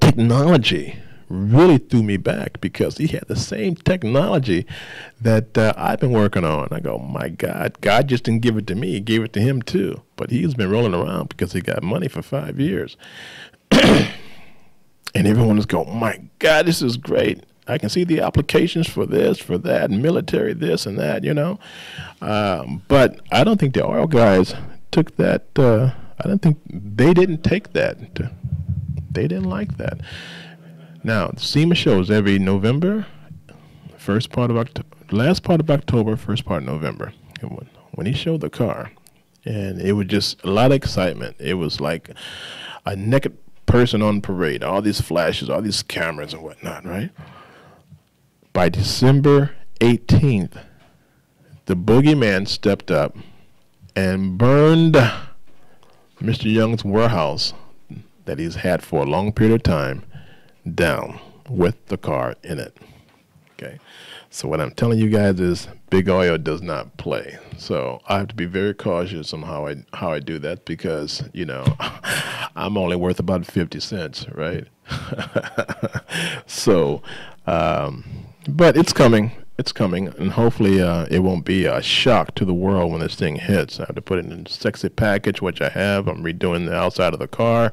technology really threw me back because he had the same technology that I've been working on. I go, my God just didn't give it to me. He gave it to him too. But he's been rolling around because he got money for 5 years. And everyone is going, my God, this is great. I can see the applications for this, for that, military this and that, But I don't think the oil guys took that. I don't think they didn't take that. They didn't like that. Now, the SEMA shows every November, last part of October, first part of November. When he showed the car, and it was just a lot of excitement. It was like a naked person on parade, all these flashes, all these cameras and whatnot, right? By December 18th, the boogeyman stepped up and burned Mr. Young's warehouse that he's had for a long period of time down with the car in it. Okay, so what I'm telling you guys is big oil does not play. So I have to be very cautious on how I do that because I'm only worth about 50 cents, right? So, but it's coming. It's coming, and hopefully it won't be a shock to the world when this thing hits. I have to put it in a sexy package, which I have. I'm redoing the outside of the car,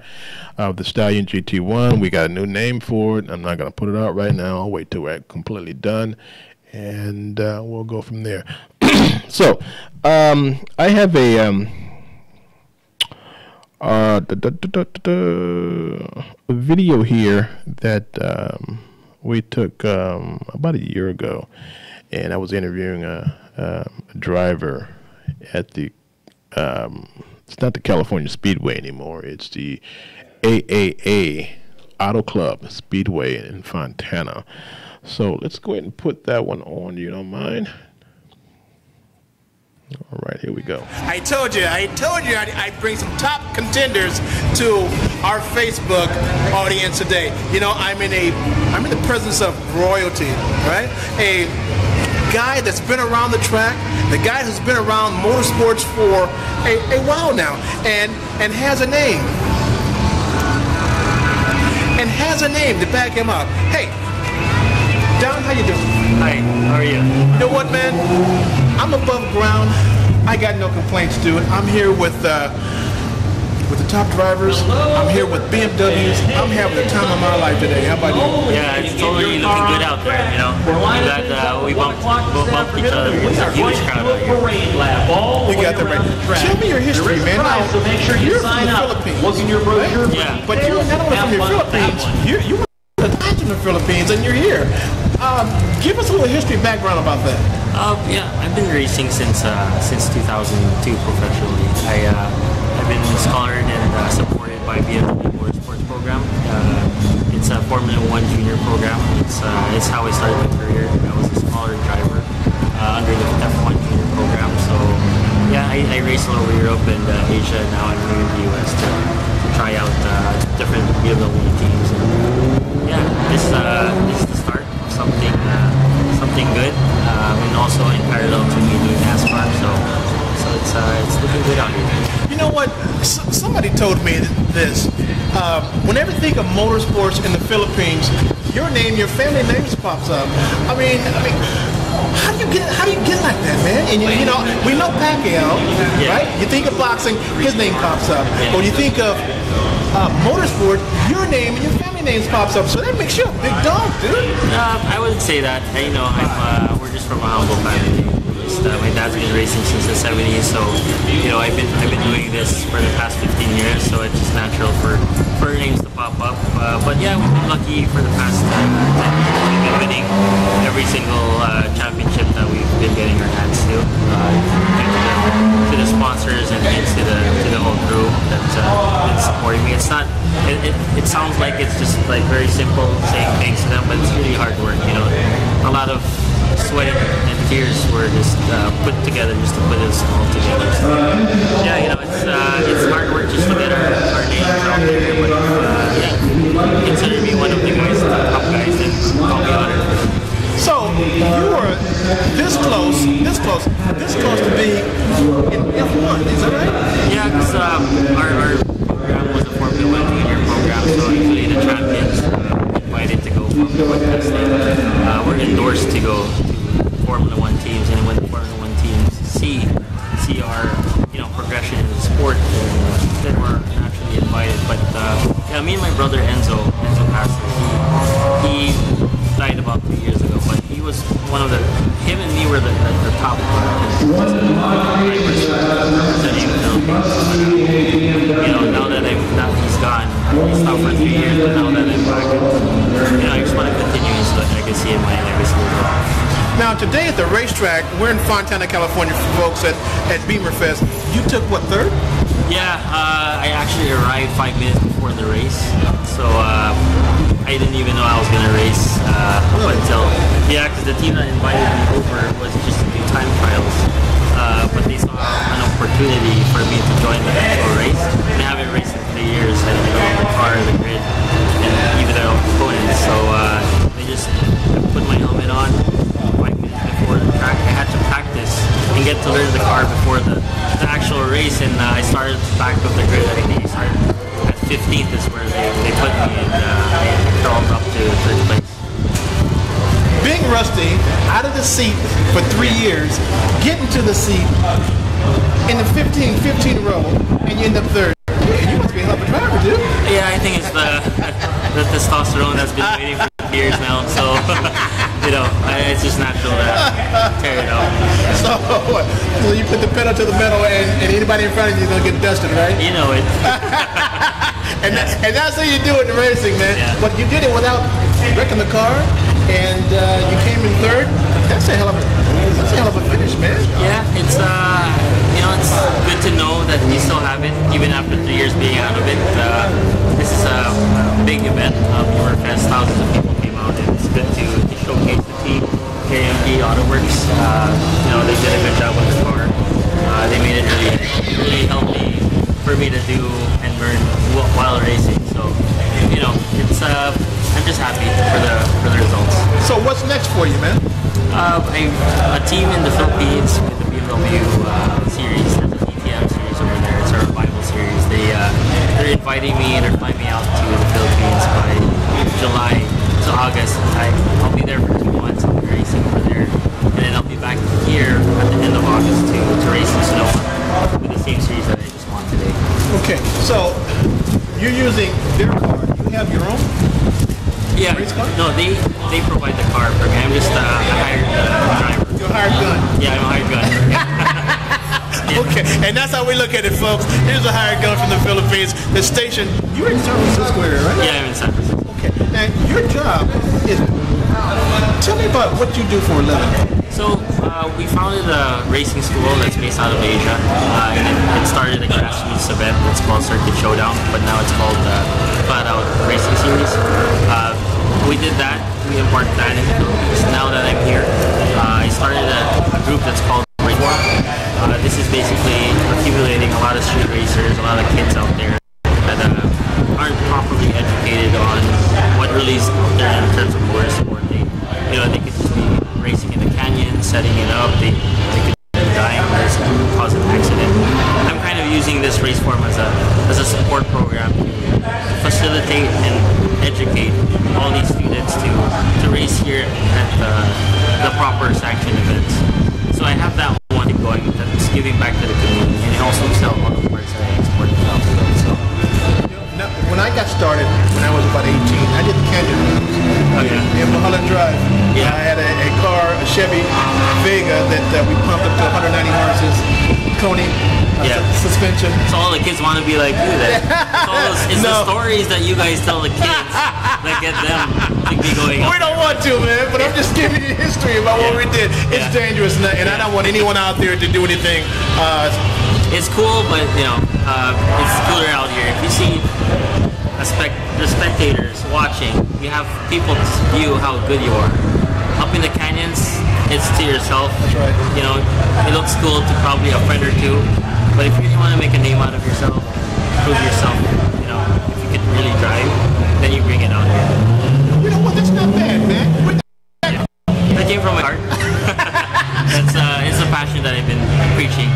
the Stallion GT1. We got a new name for it. I'm not going to put it out right now. I'll wait till we're completely done, and we'll go from there. So I have a video here that we took about a year ago, and I was interviewing a driver at the, it's not the California Speedway anymore, it's the AAA Auto Club Speedway in Fontana. So let's go ahead and put that one on, you don't mind? All right, here we go. I told you I'd bring some top contenders to our Facebook audience today. I'm in the presence of royalty, right? A guy that's been around the track, the guy who's been around motorsports for a while now, and has a name. And has a name to back him up. Hey, Don, how you doing? Hi, how are you? You know what, man? I'm above ground. I got no complaints, dude. I'm here with the top drivers. I'm here with BMWs. I'm having the time of my life today. How about you? Yeah, it's totally looking good out there, you know. I'm glad we bumped each other. It's a huge crowd out here. You got that right. Tell me your history, man. Now, you're from the Philippines, right? Yeah. But you're not only from the Philippines, you were in the Philippines and you're here. Give us a little history background about that. Yeah, I've been racing since 2002 professionally. I've been scholared and supported by BMW Motorsports program. It's a Formula 1 junior program. It's how I started my career. I was a scholar driver under the F1 junior program. So yeah, I race all over Europe and Asia. Now I'm moving to the US to try out different BMW teams. And yeah, this is the start of something good, and also in parallel to me doing NASCAR. So it's looking good out here. You know what? Somebody told me this. Whenever you think of motorsports in the Philippines, your name, your family name pops up. I mean, how do you get like that, man? And you know, we know Pacquiao, right? You think of boxing, his name pops up. But when you think of motorsport, your name and your family names pops up. So that makes you a big dog, dude. I wouldn't say that. You know, we're just from a humble family. My dad's been racing since the 70s, so you know I've been doing this for the past 15 years. So it's just natural for names to pop up. But yeah, we've been lucky for the past 10 years. We've been winning every single championship that we've been getting our hands to. To the sponsors and to the whole crew that's been supporting me. It's not. It sounds like it's just like very simple saying thanks to them, but it's really hard work. You know, a lot of sweat and tears were just put together just to put us all together. So, yeah, you know, it's hard work just to get our names out there. But yeah, consider me one of the guys, the top guys, and I'll be honored. So you were this close to being in F1, is that right? Yeah, because our program was a Formula 1 junior program, so usually the champions invited to go Formula 1 testing. We're endorsed to go to Formula 1 teams, and when the Formula 1 teams see our progression in the sport, then we're naturally invited. But yeah, me and my brother Enzo passed. He died about 2 years ago, but he was one of him and me were the top drivers representing the Philippines. You know, now that he's gone, he stopped for 3 years, but now that I'm back, I just want to continue his legacy and my legacy as well. Now today at the racetrack, we're in Fontana, California, folks, at Beamer Fest. You took what, third? Yeah, I actually arrived 5 minutes before the race, so I didn't even know I was going to race up until, because the team that invited me over was just to do time trials, but they saw an opportunity for me to join the actual race. I haven't raced in 3 years. I didn't know the car, the grid, and even their opponents, so they just put my helmet on 5 minutes before the track. I had to practice and get to learn the car before the actual race, and I started back of the grid. I think I started at 15th is where they put me, and I crawled up to third place. Being Rusty, out of the seat for 3 years, getting to the seat in the 15 row, and you end up third. You must be a hell of a driver, dude. Yeah, I think it's the testosterone that's been waiting for years now, so it's just natural to tear it off. So you put the pedal to the metal, and anybody in front of you is gonna get dusted, right? You know it. and that's how you do it in racing, man. Yeah. But you did it without wrecking the car, and you came in third. That's a hell of a finish, man. Yeah, it's it's good to know that we still have it, even after 3 years being out of it. This is a big event. Beamer Fest, thousands of people came out, and it's good to showcase the team. KMD AutoWorks, they did a good job with the car. They made it really healthy for me to do and learn while racing. So, it's I'm just happy for the results. So what's next for you, man? A team in the Philippines with the BMW series. There's a DTM series over there. It's a revival series. They're inviting me and they're flying me out to the Philippines by July to August. I'll be there for 2 months. I'll be racing Okay, so you're using their car. You have your own? Yeah. No, they provide the car for me. I'm just a hired driver. You're a hired gun? Yeah, I'm a hired gun. Okay, and that's how we look at it, folks. Here's a hired gun from the Philippines. The station, you're in San Francisco area, right? Yeah, I'm in San Francisco. Okay, and your job is, tell me about what you do for a living. So, we founded a racing school that's based out of Asia, and it started a grassroots event that's called Circuit Showdown, but now it's called Flat Out Racing Series. We did that, we embarked that in the Philippines. Now that I'm here, I started a group that's called this is basically accumulating a lot of street racers, a lot of kids out there that aren't properly educated on what really is out there in terms of motorsport. They could just be racing in the canyon, setting it up. They could be dying or cause an accident. I'm kind of using this race form as a support program to facilitate and educate all these students to race here at the proper sanctioned events. So I have that one going that's giving back to the community, and I also sell all the parts that I export out the world. So now, when I got started, when I was about 18, I did the canyon runs in Mulholland Drive. Yeah. I had a car, a Chevy Vega that we pumped up to 190 horses, Coney suspension. So all the kids want to be like you then. It's the stories that you guys tell the kids that get them to be going up. We don't want to, man, but I'm just giving you history about what we did. It's dangerous, and I don't want anyone out there to do anything. It's cool, but it's cooler out here. If you see the spectators watching, you have people view how good you are. Up in the canyons, it's to yourself. That's right. It looks cool to probably a friend or two, but if you want to make a name out of yourself, prove yourself, if you can really drive, then you bring it out here. You know what? That's not bad, man. That came from my heart. It's a passion that I've been preaching.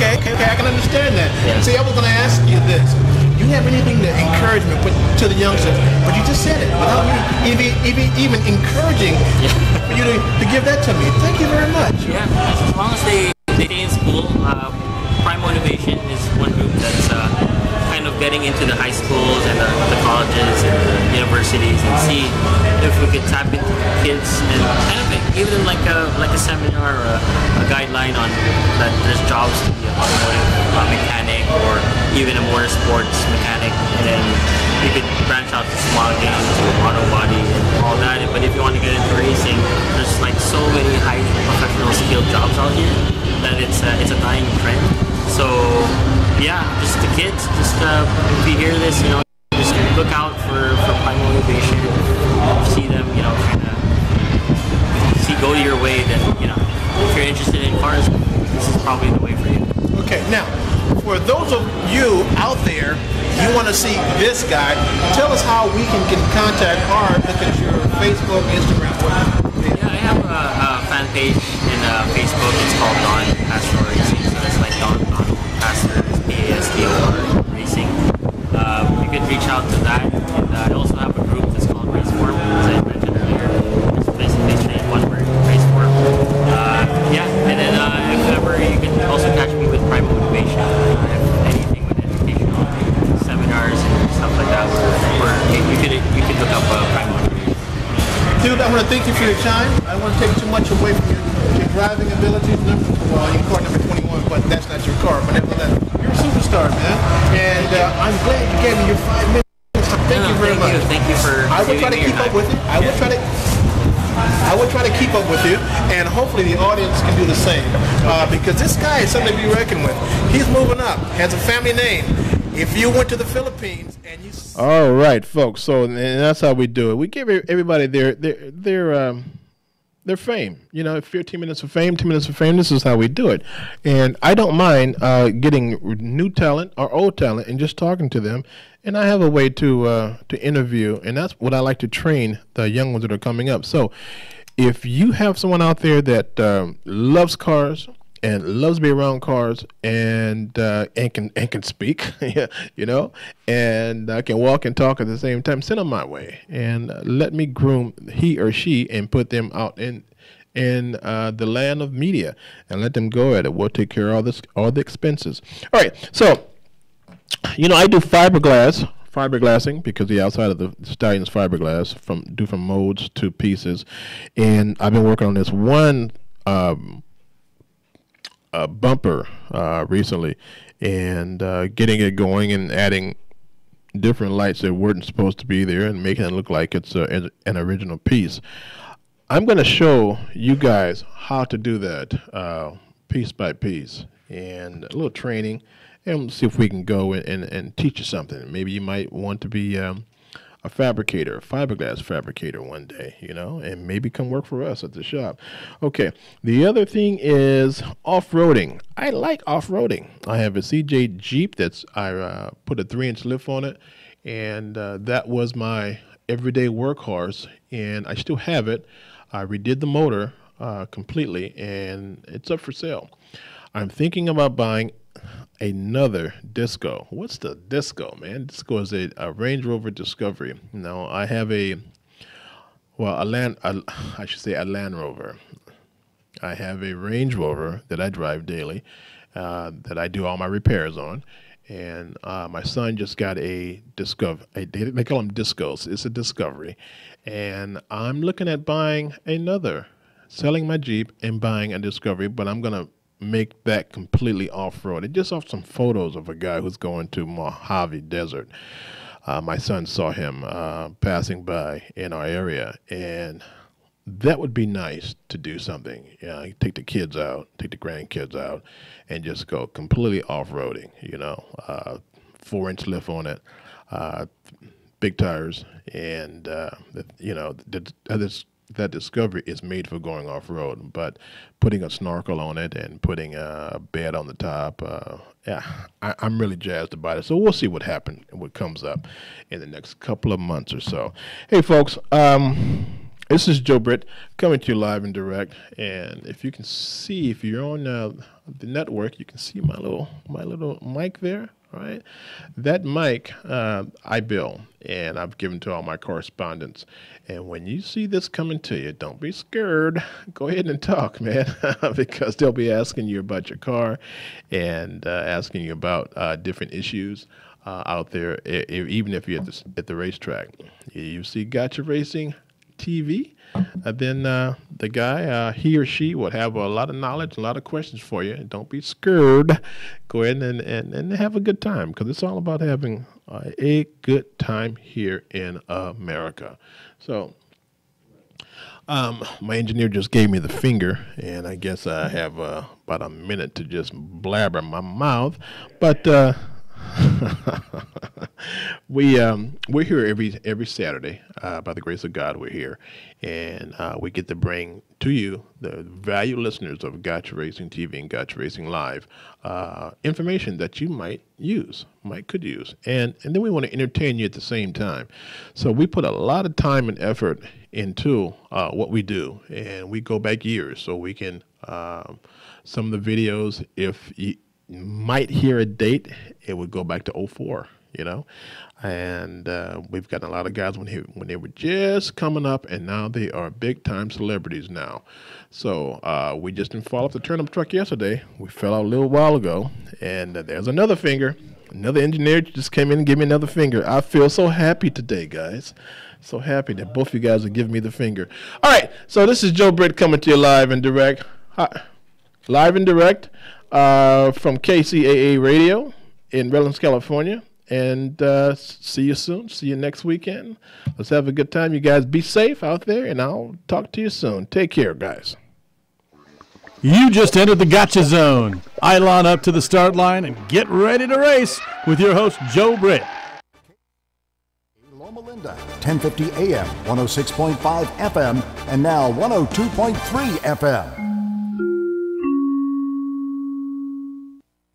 Okay, I can understand that. Yeah. See, I was going to ask you this. Do you have anything to encouragement to the youngsters? But you just said it without me even encouraging for you to give that to me. Thank you very much. Yeah, as long as they stay in school, Prime Motivation is one group that's kind of getting into the high schools and the colleges and the universities and see if we could tap into kids and kind of give them like a seminar or a guideline on that there's jobs to be an automotive mechanic or even a motorsports mechanic, and then you could branch out to small games, to auto body and all that. But if you want to get into racing, there's like so many high professional skilled jobs out here that it's a dying trend. So yeah, just the kids, just if you hear this, just look out for Prime Motivation. See them, kind of go your way. Then if you're interested in cars, this is probably the way for you. Okay, now for those of you out there, you want to see this guy, tell us how we can get in contact or look at your Facebook, Instagram. Yeah, I have a fan page in Facebook. It's called Don Pastor Racing. So it's like Don Pastor, PASTOR Racing. You could reach out to that. And I also have a group that's called Race Form, as I mentioned earlier. It's basically straight one word, Race Form. And then if ever, you can also catch me with Prime Motivation. I have anything with educational seminars and stuff like that. Where you could look up Prime Motivation. Dude, I want to thank you for your time. I don't want to take too much away from your driving abilities. Well, your car number 21, but that's not your car. But nevertheless, you're a superstar, man. And I'm glad you gave me your 5 minutes. Thank you very much. Thank you for. I will try to keep up with it. I will try to keep up with you, and hopefully the audience can do the same. Because this guy is something to be reckoned with. He's moving up, has a family name. If you went to the Philippines and you... All right, folks. So and that's how we do it. We give everybody their fame. 15 minutes of fame, 10 minutes of fame. This is how we do it. And I don't mind getting new talent or old talent and just talking to them. And I have a way to interview, and that's what I like to train the young ones that are coming up. So if you have someone out there that loves cars and loves to be around cars and can speak, and can walk and talk at the same time, send them my way and let me groom he or she and put them out in the land of media and let them go at it. We'll take care of all the expenses. All right, so I do fiberglassing because the outside of the stallion is fiberglass from different molds to pieces, and I've been working on this one bumper recently, and getting it going and adding different lights that weren't supposed to be there and making it look like it's an original piece. I'm going to show you guys how to do that piece by piece, and a little training, and see if we can go and teach you something. Maybe you might want to be a fabricator, a fiberglass fabricator one day, and maybe come work for us at the shop. Okay, the other thing is off-roading. I like off-roading. I have a CJ Jeep I put a 3-inch lift on it, and that was my everyday workhorse, and I still have it. I redid the motor completely, and it's up for sale. I'm thinking about buying another Disco. What's the Disco, man? Disco is a Range Rover Discovery. Now, I have a Land Rover. I have a Range Rover that I drive daily, that I do all my repairs on. And my son just got a Discovery. They call them Discos. It's a Discovery. And I'm looking at buying selling my Jeep and buying a Discovery, but I'm going to make that completely off-road. It just off some photos of a guy who's going to Mojave Desert. My son saw him passing by in our area, and that would be nice to do something. Take the kids out, take the grandkids out, and just go completely off-roading. 4-inch lift on it, big tires, and that Discovery is made for going off-road, but putting a snorkel on it and putting a bed on the top, I'm really jazzed about it. So we'll see what happens and what comes up in the next couple of months or so. Hey, folks, this is Joe Britt coming to you live and direct, and if you can see, if you're on the network, you can see my little mic there. Right, that mic I bill, and I've given to all my correspondents. And when you see this coming to you, don't be scared. Go ahead and talk, man, because they'll be asking you about your car and asking you about different issues out there, even if you're at the racetrack. You see Gotcha Racing TV, then the guy, he or she, will have a lot of knowledge, a lot of questions for you. Don't be scared. Go ahead and have a good time, because it's all about having a good time here in America. So my engineer just gave me the finger, and I guess I have about a minute to just blabber my mouth. But we're here every Saturday. By the grace of God, we're here, and we get to bring to you, the valued listeners of Gotcha Racing TV and Gotcha Racing Live, information that you could use, and then we want to entertain you at the same time. So we put a lot of time and effort into what we do, and we go back years, so we can some of the videos, if you might hear a date, it would go back to 2004, and we've gotten a lot of guys when they were just coming up, and now they are big time celebrities now. So we just didn't fall off the turnip truck yesterday. We fell out a little while ago, and there's another finger. Another engineer just came in and gave me another finger. I feel so happy today, guys. So happy that both of you guys are giving me the finger. All right, so this is Joe Britt coming to you live and direct. Live and direct from KCAA Radio in Redlands, California. And see you soon. See you next weekend. Let's have a good time. You guys be safe out there, and I'll talk to you soon. Take care, guys. You just entered the Gotcha Zone. I line up to the start line and get ready to race with your host, Joe Britt. Loma Linda, 1050 AM, 106.5 FM, and now 102.3 FM.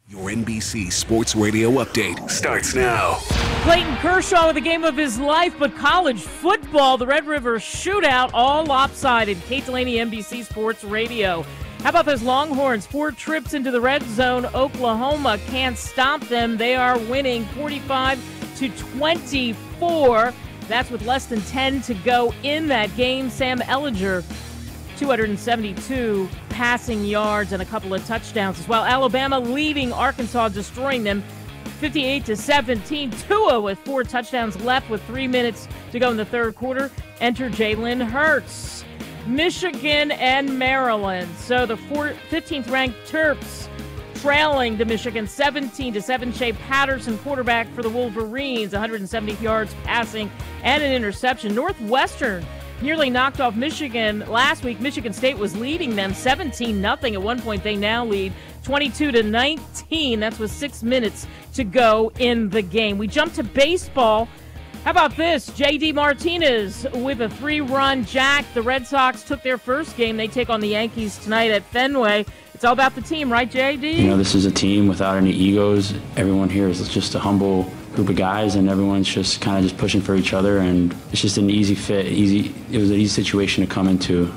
Your NBC Sports Radio update starts now. Clayton Kershaw with the game of his life, but college football, the Red River Shootout, all lopsided. Kate Delaney, NBC Sports Radio. How about those Longhorns? 4 trips into the red zone. Oklahoma can't stop them. They are winning 45-24. That's with less than 10 to go in that game. Sam Ellinger, 272 passing yards and a couple of touchdowns as well. Alabama leading Arkansas, destroying them 58-17. Tua with 4 touchdowns left with 3 minutes to go in the third quarter. Enter Jalen Hurts. Michigan and Maryland. So the 15th ranked Terps trailing to Michigan 17-7. Shea Patterson, quarterback for the Wolverines, 170 yards passing and an interception. Northwestern nearly knocked off Michigan last week. Michigan State was leading them 17-0. At one point, they now lead 22-19. That's with 6 minutes to go in the game. We jump to baseball. How about this? J.D. Martinez with a 3-run jack. The Red Sox took their first game. They take on the Yankees tonight at Fenway. It's all about the team, right, J.D.? You know, this is a team without any egos. Everyone here is just a humble group of guys, and everyone's just kind of just pushing for each other, and it's just an easy fit. It was an easy situation to come into.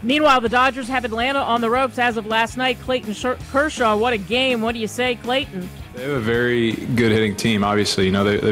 Meanwhile, the Dodgers have Atlanta on the ropes as of last night. Clayton Kershaw, what a game. What do you say, Clayton? They have a very good hitting team, obviously. You know, they've